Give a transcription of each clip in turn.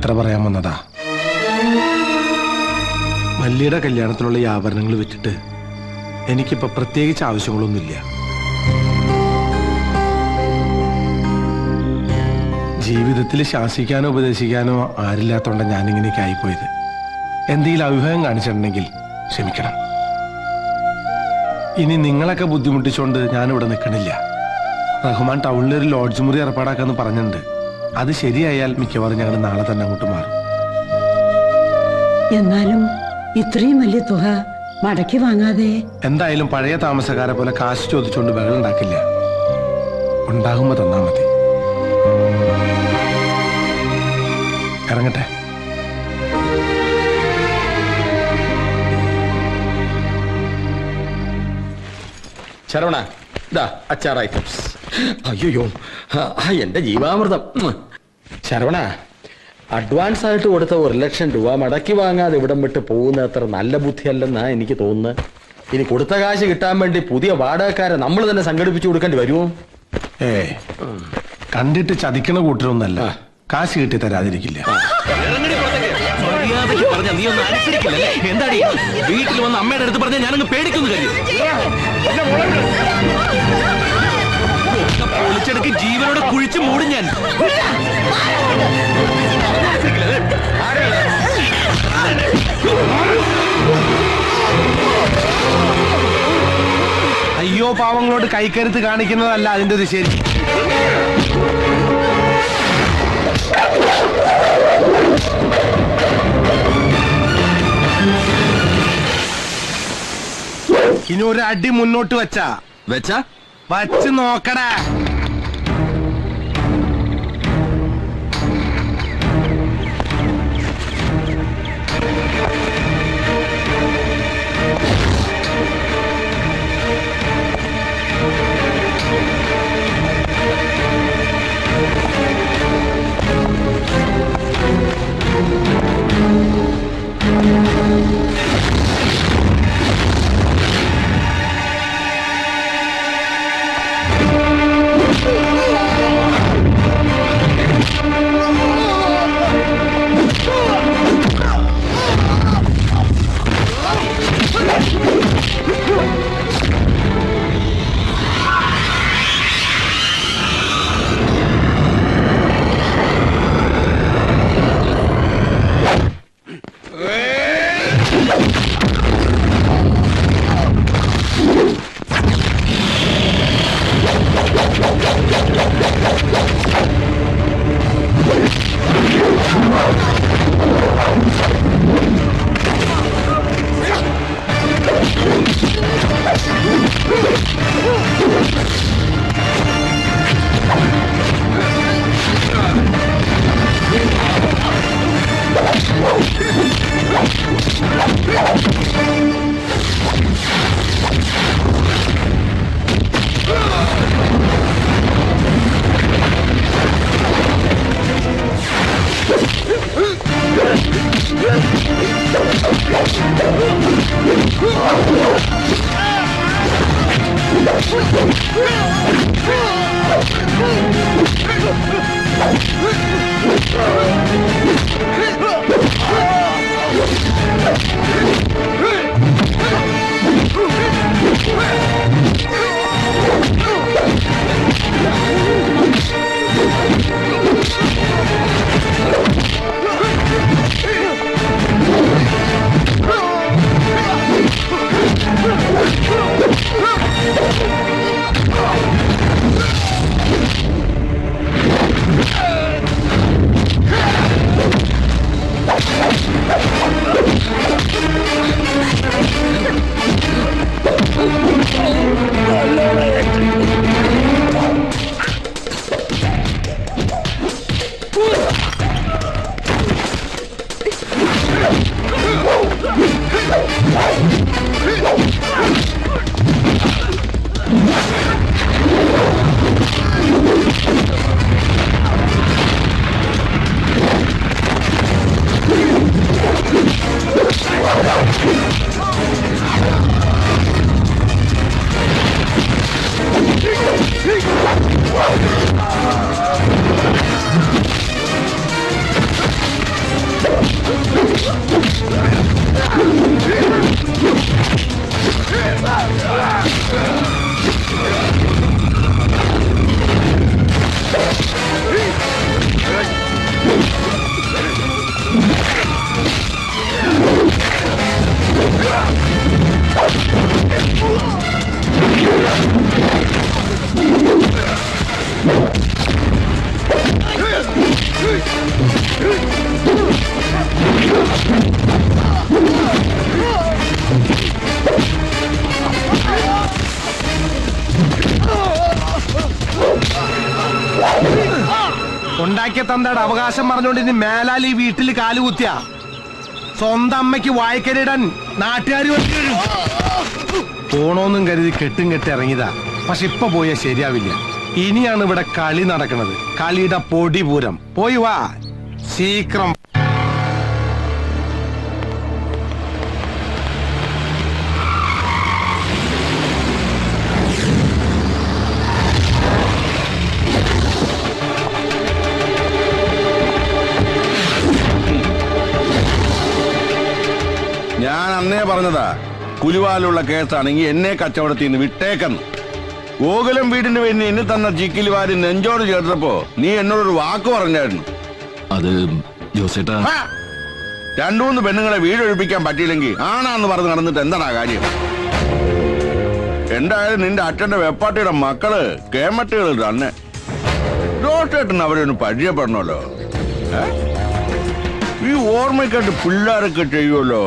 യാത്ര പറയാൻ വന്നതാ. മല്ലിയുടെ കല്യാണത്തിനുള്ള ഈ ആഭരണങ്ങൾ വിറ്റിട്ട് എനിക്കിപ്പോ പ്രത്യേകിച്ച് ആവശ്യങ്ങളൊന്നുമില്ല. ജീവിതത്തിൽ ശാസിക്കാനോ ഉപദേശിക്കാനോ ആരില്ലാത്തോണ്ട ഞാനിങ്ങനെയൊക്കെ ആയിപ്പോയത്. എന്തെങ്കിലും അഭിപ്രായം കാണിച്ചിട്ടുണ്ടെങ്കിൽ ക്ഷമിക്കണം. ഇനി നിങ്ങളൊക്കെ ബുദ്ധിമുട്ടിച്ചോണ്ട് ഞാനിവിടെ നിൽക്കണില്ല. റഹ്മാൻ ടൗണിലൊരു ലോഡ്ജ് മുറി ഏർപ്പാടാക്കാന്ന് പറഞ്ഞിട്ടുണ്ട്. അത് ശരിയായാൽ മിക്കവാറും ഞങ്ങൾ നാളെ തന്നെ അങ്ങോട്ട് മാറും. എന്നാലും ഇത്രയും വലിയ തുക മടക്കി വാങ്ങാതെ? എന്തായാലും പഴയ താമസക്കാരെ പോലെ കാശ് ചോദിച്ചുകൊണ്ട് ബഹളം ഉണ്ടാക്കില്ല. ഉണ്ടാകുമ്പോ തന്നാ മതി. ഇറങ്ങട്ടെ. ശരവണ, ഇതാ അച്ചാർ ഐറ്റംസ്. അയ്യോ, എന്റെ ജീവാമൃതം. ശരവണ, അഡ്വാൻസ് ആയിട്ട് കൊടുത്ത 1,00,000 രൂപ മടക്കി വാങ്ങാതെ ഇവിടം വിട്ട് പോകുന്ന അത്ര നല്ല ബുദ്ധിയല്ലെന്നാ എനിക്ക് തോന്നുന്നത്. ഇനി കൊടുത്ത കാശ് കിട്ടാൻ വേണ്ടി പുതിയ വാടകക്കാരെ നമ്മൾ തന്നെ സംഘടിപ്പിച്ചു കൊടുക്കേണ്ടി വരുമോ? കണ്ടിട്ട് ചതിക്കണ കൂട്ടരൊന്നല്ല. കാശ് കിട്ടി തരാതിരിക്കില്ല. എന്താടി വീട്ടിൽ വന്ന് അമ്മയുടെ അടുത്ത് പറഞ്ഞാൽ ഞാനങ്ങ് പേടിക്കുന്നു കഴിയും. പൊളിച്ചെടുക്ക്, ജീവനോടെ കുഴിച്ചു മൂടും ഞാൻ. അയ്യോ, പാവങ്ങളോട് കൈക്കരുത്ത് കാണിക്കുന്നതല്ല അതിന്റെ ഒരു ശരി. ഇനി ഒരു അടി മുന്നോട്ട് വെച്ചാ വച്ച് നോക്കടാ. Oh! ഉണ്ടാക്കിയ തന്തയുടെ അവകാശം പറഞ്ഞുകൊണ്ട് ഇനി മേലാൽ ഈ വീട്ടിൽ കാലുകുത്തിയ സ്വന്തം അമ്മയ്ക്ക് വായിക്കരിടാൻ നാട്ടുകാർ പോണോന്നും കരുതി കെട്ടും കെട്ടി ഇറങ്ങിയതാ. പക്ഷെ ഇപ്പൊ പോയാൽ ശരിയാവില്ല. ഇനിയാണ് ഇവിടെ കളി നടക്കുന്നത്, കളിയുടെ പൊടിപൂരം. പോയി വാ ശീക്രം. ഞാൻ അന്നേ പറഞ്ഞതാ, പുലിവാലുള്ള കേസാണെങ്കിൽ എന്നെ കച്ചവടത്തിൽ നിന്ന് വിട്ടേക്കെന്ന്. ഗോകുലം വീടിന്റെ പേരിന് എന്നെ തന്ന ചിക്കിലി വാരി നെഞ്ചോട് ചേർത്തപ്പോ നീ എന്നോടൊരു വാക്ക് പറഞ്ഞായിരുന്നു. അത് ജോസേട്ടാ, രണ്ടു മൂന്ന് പെണ്ണുങ്ങളെ വീടൊഴിപ്പിക്കാൻ പറ്റിയില്ലെങ്കിൽ ആണാന്ന് പറഞ്ഞ് നടന്നിട്ട് എന്താടാ കാര്യം? എന്തായാലും നിന്റെ അച്ഛന്റെ വെപ്പാട്ടിയുടെ മക്കള് കേമട്ടുകൾ തന്നെ. ജോസേട്ടൻ അവരൊന്ന് പരിചയപ്പെടണല്ലോ. ഈ ഓർമ്മയ്ക്കായിട്ട് പിള്ളേരൊക്കെ ചെയ്യുമല്ലോ.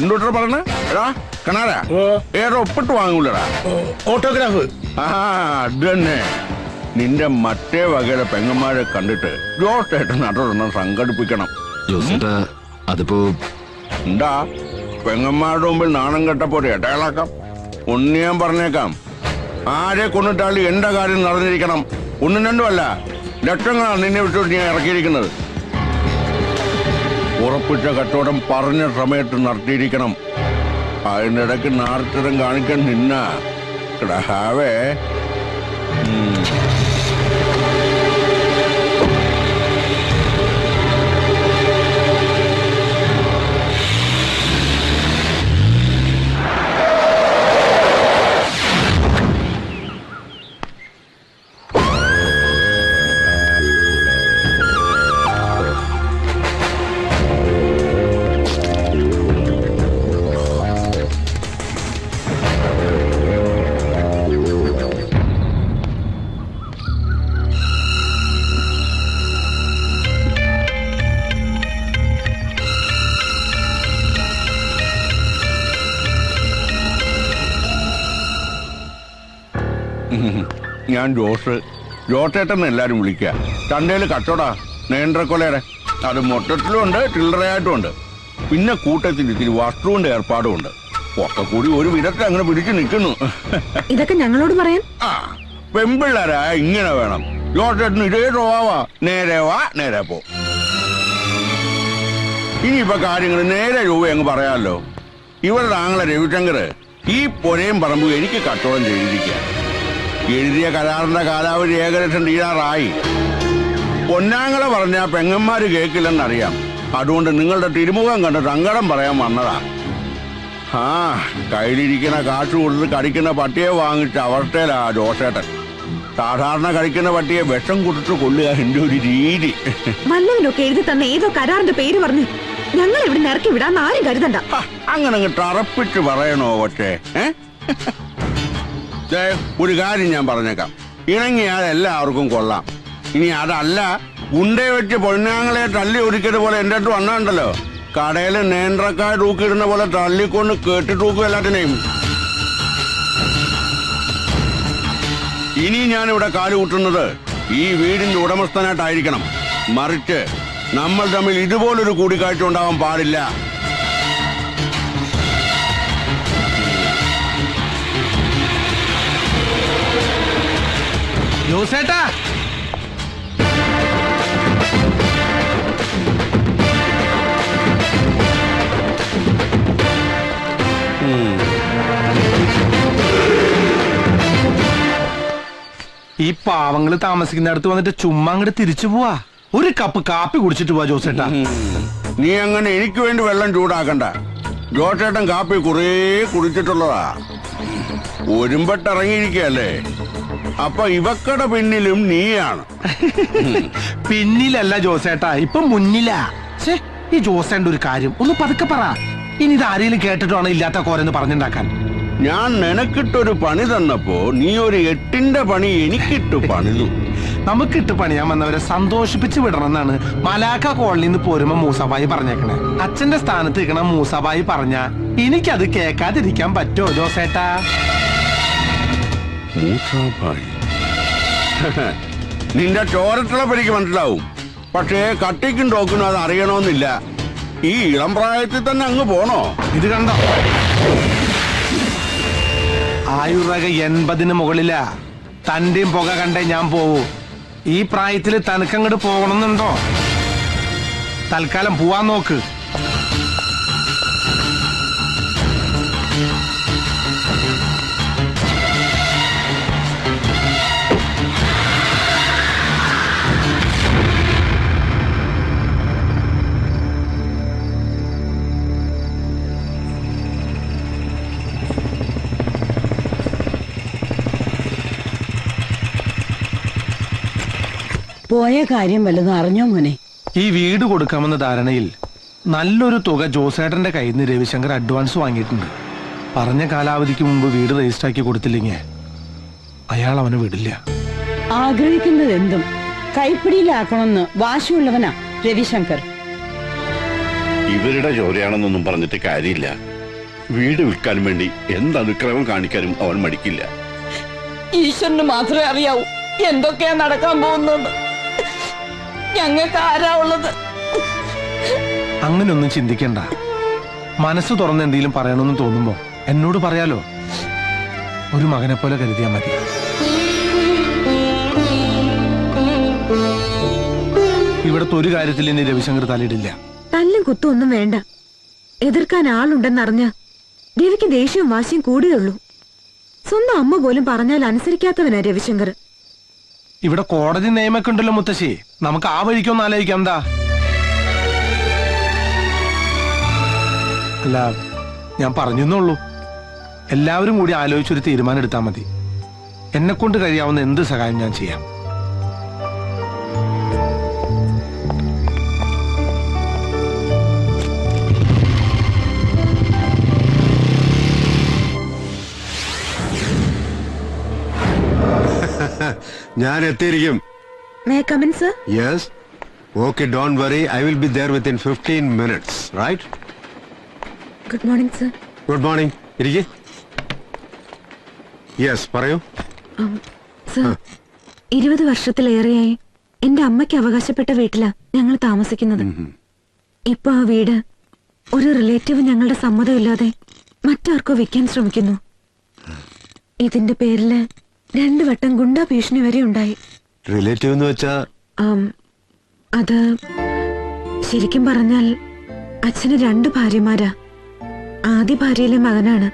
എന്തോട്ടാ പറഞ്ഞ കണാരാ ഏതോ ഒപ്പിട്ട് വാങ്ങൂലടാ, ഓട്ടോഗ്രാഫ്. ആ അത് തന്നെ. നിന്റെ മറ്റേ വകയിലെ പെങ്ങന്മാരെ കണ്ടിട്ട് ജോസേട്ടൻ അതൊരെണ്ണം സംഘടിപ്പിക്കണം. ജോസേട്ടാ അതിപ്പോ എന്താ പെങ്ങന്മാരുടെ മുമ്പിൽ നാണം കെട്ടപ്പോ ഇടയാളാക്കാം. ഒന്ന് ഞാൻ പറഞ്ഞേക്കാം, ആരെ കൊണ്ടിട്ടാലും എന്റെ കാര്യം നടന്നിരിക്കണം. ഒന്നും രണ്ടുമല്ല, ലക്ഷങ്ങളാണ് നിന്നെ വിട്ടോട്ട് ഞാൻ ഇറക്കിയിരിക്കുന്നത്. ഉറപ്പിച്ച കച്ചവടം പറഞ്ഞ സമയത്ത് നടത്തിയിരിക്കണം. അതിനിടയ്ക്ക് നാർത്തരം കാണിക്കാൻ നിന്ന കിടഹാവേ. ഞാൻ ജോസേട്ടൻ എല്ലാരും വിളിക്കുക. ചന്തയില് കച്ചവടാ നേന്ത്രക്കൊലയുടെ. അത് മൊത്തത്തിലും ഉണ്ട്, ചില്ലറയായിട്ടും ഉണ്ട്. പിന്നെ കൂട്ടത്തിൽ ഇത്തിരി വസ്തുവിന്റെ ഏർപ്പാടും ഉണ്ട്. ഒക്കെ കൂടി ഒരു വിധത്തിൽ അങ്ങനെ പിടിച്ചു നിൽക്കുന്നു. ഇതൊക്കെ ഞങ്ങളോട് പറയാൻ ആ പെമ്പിള്ളേരാ ഇങ്ങനെ വേണം. ജോസേട്ടന് ഇതേ സ്വഭാവാ, നേരെ വാ നേരെ പോ. ഇനിയിപ്പൊ കാര്യങ്ങൾ നേരെ രൂപ അങ്ങ് പറയാമല്ലോ. ഇവരുടെ ആങ്ങളെ രവിശങ്കർ ഈ പൊരയും പറമ്പും എനിക്ക് കച്ചവടം ചെയ്തിരിക്കുക. എഴുതിയ കരാറിന്റെ കാലാവധി ഏകദേശം തീരാറായി. പൊന്നാങ്ങളെ പറഞ്ഞ പെങ്ങന്മാര് കേൾക്കില്ലെന്നറിയാം. അതുകൊണ്ട് നിങ്ങളുടെ തിരുമുഖം കണ്ട് സങ്കടം പറയാൻ വന്നതാ. ആ കയ്യിലിരിക്കുന്ന കാശ് കൊടുത്ത് കടിക്കുന്ന പട്ടിയെ വാങ്ങിച്ച അവസ്ഥയിലാ ജോസേട്ടൻ. സാധാരണ കഴിക്കുന്ന പട്ടിയെ വിഷം കൊടുത്ത് കൊല്ലുക എന്റെ ഒരു രീതി. വല്ലവനൊക്കെ എഴുതി തന്ന ഏതോ കരാറിന്റെ പേര് പറഞ്ഞ് ഞങ്ങൾ ഇവിടെ ഇറക്കി വിടാൻ ആരും കരുതണ്ട. അങ്ങനെ തറപ്പിച്ച് പറയണോ പക്ഷേ? ഒരു കാര്യം ഞാൻ പറഞ്ഞേക്കാം, ഇണങ്ങിയാൽ എല്ലാവർക്കും കൊള്ളാം. ഇനി അതല്ല, ഗുണ്ടേ വെച്ച് പൊന്നാങ്ങളെ തല്ലി ഒരിക്കത് പോലെ എന്റെ അടുത്ത് വന്നാണ്ടല്ലോ, കടയിൽ നേന്ത്രക്കായ തൂക്കിയിടുന്ന പോലെ തള്ളിക്കൊണ്ട് കേട്ടി തൂക്കും എല്ലാത്തിനെയും. ഇനി ഞാനിവിടെ കാലുകൂട്ടുന്നത് ഈ വീടിന്റെ ഉടമസ്ഥനായിട്ടായിരിക്കണം. മറിച്ച് നമ്മൾ തമ്മിൽ ഇതുപോലൊരു കൂടിക്കാഴ്ച ഉണ്ടാവാൻ പാടില്ല. ജോസേട്ടാ, ഈ പാവങ്ങള് താമസിക്കുന്നിടത്ത് വന്നിട്ട് ചുമ്മാ അങ്ങോട്ട് തിരിച്ചു പോവാ. ഒരു കപ്പ് കാപ്പി കുടിച്ചിട്ട് പോവാ ജോസേട്ടാ. നീ അങ്ങനെ എനിക്ക് വേണ്ടി വെള്ളം ചൂടാക്കണ്ട. ജോസേട്ടൻ കാപ്പി കുറേ കുടിച്ചിട്ടുള്ളതാ. ഒരുമ്പട്ടിറങ്ങിയിരിക്കല്ലേ, അപ്പൊ ഇവക്കടെ പിന്നിലും നീയാണ്. പിന്നിലല്ല ജോസേട്ടാ, ഇപ്പൊ മുന്നിലാ. ഈ ജോസേന്റെ ഒരു കാര്യം ഒന്ന് പതുക്കെ പറ. ഇനി ഇത് ആരെങ്കിലും കേട്ടിട്ടാണ് ഇല്ലാത്ത കോരെന്ന് പറഞ്ഞുണ്ടാക്കാൻ. ഞാൻ നിനക്കിട്ടൊരു പണി തന്നപ്പോ നീ ഒരു 8ന്റെ പണി എനിക്കിട്ട് പണിതു. നമുക്കിട്ട് പണിയാൻ വന്നവരെ സന്തോഷിപ്പിച്ച് വിടണമെന്നാണ് മലാക്ക കോളനിന്ന് പോരുമ്പോ മൂസാബായി പറഞ്ഞേക്കണേ. അച്ഛന്റെ സ്ഥാനത്ത് നിൽക്കണ മൂസാബായി പറഞ്ഞ എനിക്കത് കേൾക്കാതിരിക്കാൻ പറ്റുമോ ജോസേട്ടാ? മൂസാബായി നിന്റെ ചോരത്തിളപ്പ് എനിക്ക് മനസ്സിലാവും. പക്ഷേ കട്ടിക്കും ടോക്കിനും അത് അറിയണമെന്നില്ല. ഈ ഇളം പ്രായത്തിൽ തന്നെ അങ്ങ് പോണോ? ഇത് കണ്ടോ, ആയുർരേഖ 80 മുകളിലാ. തന്റെയും പുക കണ്ടേ ഞാൻ പോവൂ. ഈ പ്രായത്തില് തനക്കങ്ങോട്ട് പോകണമെന്നുണ്ടോ? തൽക്കാലം പോവാൻ നോക്ക്. പോയ കാര്യം വല്ലതും അറിഞ്ഞോ മോനെ? ഈ വീട് കൊടുക്കാമെന്ന ധാരണയിൽ നല്ലൊരു തുക ജോസേട്ടന്റെ കയ്യിൽ നിന്ന് രവിശങ്കർ അഡ്വാൻസ് വാങ്ങിയിട്ടുണ്ട്. പറഞ്ഞ കാലാവധിക്ക് മുമ്പ് വീട് രജിസ്റ്റർ ആക്കി കൊടുത്തില്ലെങ്കിൽ അയാൾ അവനെ വിടില്ല. ആഗ്രഹിക്കുന്നത് എന്തും കൈപ്പിടിയിലാക്കണമെന്ന് വാശിയുള്ളവനാ രവിശങ്കർ. ഇവരുടെ ചോരയാണെന്നൊന്നും പറഞ്ഞിട്ട് കാര്യമില്ല. വീട് വിൽക്കാൻ വേണ്ടി എന്ത് അനുക്രമം കാണിക്കാനും അവൻ മടിക്കില്ല. ഈശ്വരന് മാത്രമേ അറിയാവൂ എന്തൊക്കെയാ നടക്കാൻ പോകുന്നത്. ഞങ്ങൾക്ക് ആരാ ഉള്ളത്? അങ്ങനെയൊന്നും ചിന്തിക്കണ്ട. മനസ്സ് തുറന്ന് എന്തെങ്കിലും പറയണമെന്ന് തോന്നുമ്പോ എന്നോട് പറയാലോ. ഒരു മകനെ പോലെ കരുതിയാ മതി. ഇവിടത്തെ ഒരു കാര്യത്തിൽ ഇനി രവിശങ്കർ തലയിടില്ല. തല്ലും കുത്തും ഒന്നും വേണ്ട. എതിർക്കാൻ ആളുണ്ടെന്നറിഞ്ഞ രവിക്ക് ദേഷ്യവും വാശിയും കൂടിയുള്ളൂ. സ്വന്തം അമ്മ പോലും പറഞ്ഞാൽ അനുസരിക്കാത്തവനാ രവിശങ്കർ. ഇവിടെ കോടതി നിയമൊക്കെ ഉണ്ടല്ലോ മുത്തശ്ശി. നമുക്ക് ആ വഴിക്കൊന്നും ആലോചിക്കാം. എന്താ? അല്ല, ഞാൻ പറഞ്ഞെന്നുള്ളൂ. എല്ലാവരും കൂടി ആലോചിച്ചൊരു തീരുമാനം എടുത്താൽ മതി. എന്നെ കൊണ്ട് കഴിയാവുന്ന എന്ത് സഹായം ഞാൻ ചെയ്യാം. ഞാൻ എത്തിയിരിക്കും. May I come in, sir? Yes. Okay, don't worry. I will be there within 15 minutes, right? Good morning, sir. Good morning. ഇരിക്ക്. Yes, പറയൂ. സർ, 20 വർഷത്തിലേറെയായി എന്റെ അമ്മയ്ക്ക് അവകാശപ്പെട്ട വീട്ടിലാ ഞങ്ങൾ താമസിക്കുന്നത്. ഇപ്പൊ ആ വീട് ഒരു റിലേറ്റീവ് ഞങ്ങളുടെ സമ്മതമില്ലാതെ മറ്റാർക്കോ വിൽക്കാൻ ശ്രമിക്കുന്നു. ഇതിന്റെ പേരില് 2 വട്ടം ഗുണ്ടാ ഭീഷണി വരെ ഉണ്ടായി. റിലേറ്റീവ് എന്ന് വെച്ചാ? അത് ശരിക്കും പറഞ്ഞാൽ അച്ഛന് 2 ഭാര്യമാരാ. ആദ്യ ഭാര്യയിലെ മകനാണ്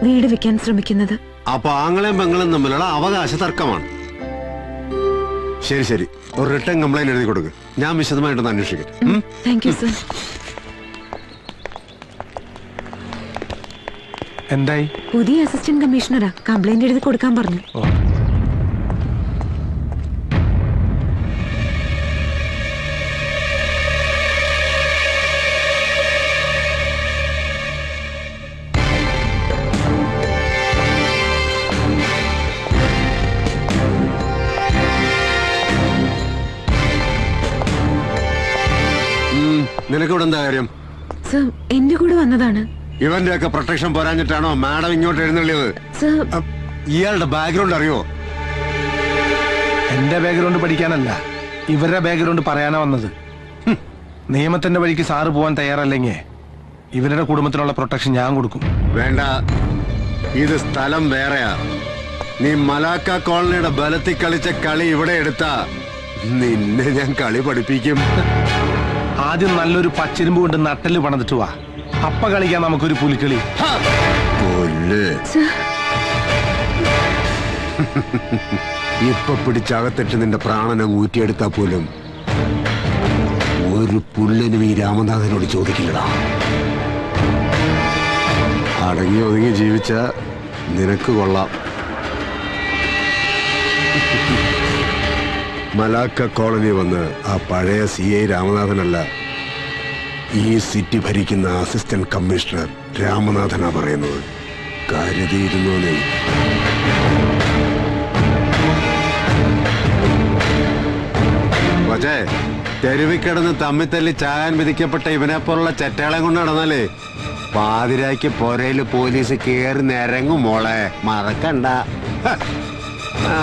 വീട് വിൽക്കാൻ ശ്രമിക്കുന്നത്. അപ്പൊ ആങ്ങളെയും പെങ്ങളും തമ്മിലുള്ള അവകാശ തർക്കമാണ്. ശരി ശരി, ഒരു റിട്ടേൺ കംപ്ലൈന്റ് എഴുതി കൊടുക്ക്. ഞാൻ വിശദമായിട്ടൊന്ന് അന്വേഷിക്കട്ടെ. Thank you, sir. എന്തായി? പുതിയ അസിസ്റ്റന്റ് കമ്മീഷണറാ. കംപ്ലൈന്റ് എഴുതി കൊടുക്കാൻ പറഞ്ഞു. നിനക്കിവിടെ എന്താ കാര്യം? സർ, എന്റെ കൂടെ വന്നതാണ്. ഇവന്റെ ഒക്കെ പ്രൊട്ടക്ഷൻ പോരാഞ്ഞിട്ടാണോ മാഡം ഇങ്ങോട്ട് എഴുന്നള്ളിയത്? സർ, ഇയാളുടെ ബാക്ക്ഗ്രൗണ്ട് അറിയോ? എന്റെ ബാക്ക്ഗ്രൗണ്ട് പഠിക്കാനല്ല, ഇവരുടെ ബാക്ക്ഗ്രൗണ്ട് പറയാനാ വന്നത്. നിയമത്തിന്റെ വഴിക്ക് സാറ് പോവാൻ തയ്യാറല്ലെങ്കിൽ ഇവരുടെ കുടുംബത്തിനുള്ള പ്രൊട്ടക്ഷൻ ഞാൻ കൊടുക്കും. വേണ്ട, ഇത് സ്ഥലം വേറെയാ. നീ മലാക്ക കോളനിയുടെ ബലത്തിൽ കളിച്ച കളി ഇവിടെ എടുത്താ നിന്നെ ഞാൻ കളി പഠിപ്പിക്കും. ആദ്യം നല്ലൊരു പച്ചിരുമ്പ് കൊണ്ട് നട്ടല് പണിതിട്ട് വാ. അപ്പ കളിക്കാൻ നമുക്കൊരു പുലിക്കളി. ഇപ്പൊ പിടിച്ചകത്തിട്ട് നിന്റെ പ്രാണനെ ഊറ്റിയെടുത്താ പോലും ഒരു പുല്ലിനും ഈ രാമനാഥനോട് ചോദിക്കില്ലടാ. അടങ്ങി ഒതുങ്ങി ജീവിച്ച നിനക്ക് കൊള്ളാം. മലാക്ക കോളനി വന്ന് ആ പഴയ CI രാമനാഥനല്ല, ഈ സിറ്റി ഭരിക്കുന്ന അസിസ്റ്റന്റ് കമ്മീഷണർ രാമനാഥനാ പറയുന്നത്. കരുതിയിരുന്നോനെ. പക്ഷേ തെരുവിൽ കിടന്ന് തമ്മിത്തല്ലി ചാകാൻ വിധിക്കപ്പെട്ട ഇവനെ പോലുള്ള ചെറ്റകളെ കൊണ്ട് നടന്നാലേ പാതിരായ്ക്ക് പൊരയില് പോലീസ് കേറി നിരങ്ങും മോളെ, മറക്കണ്ട. ആ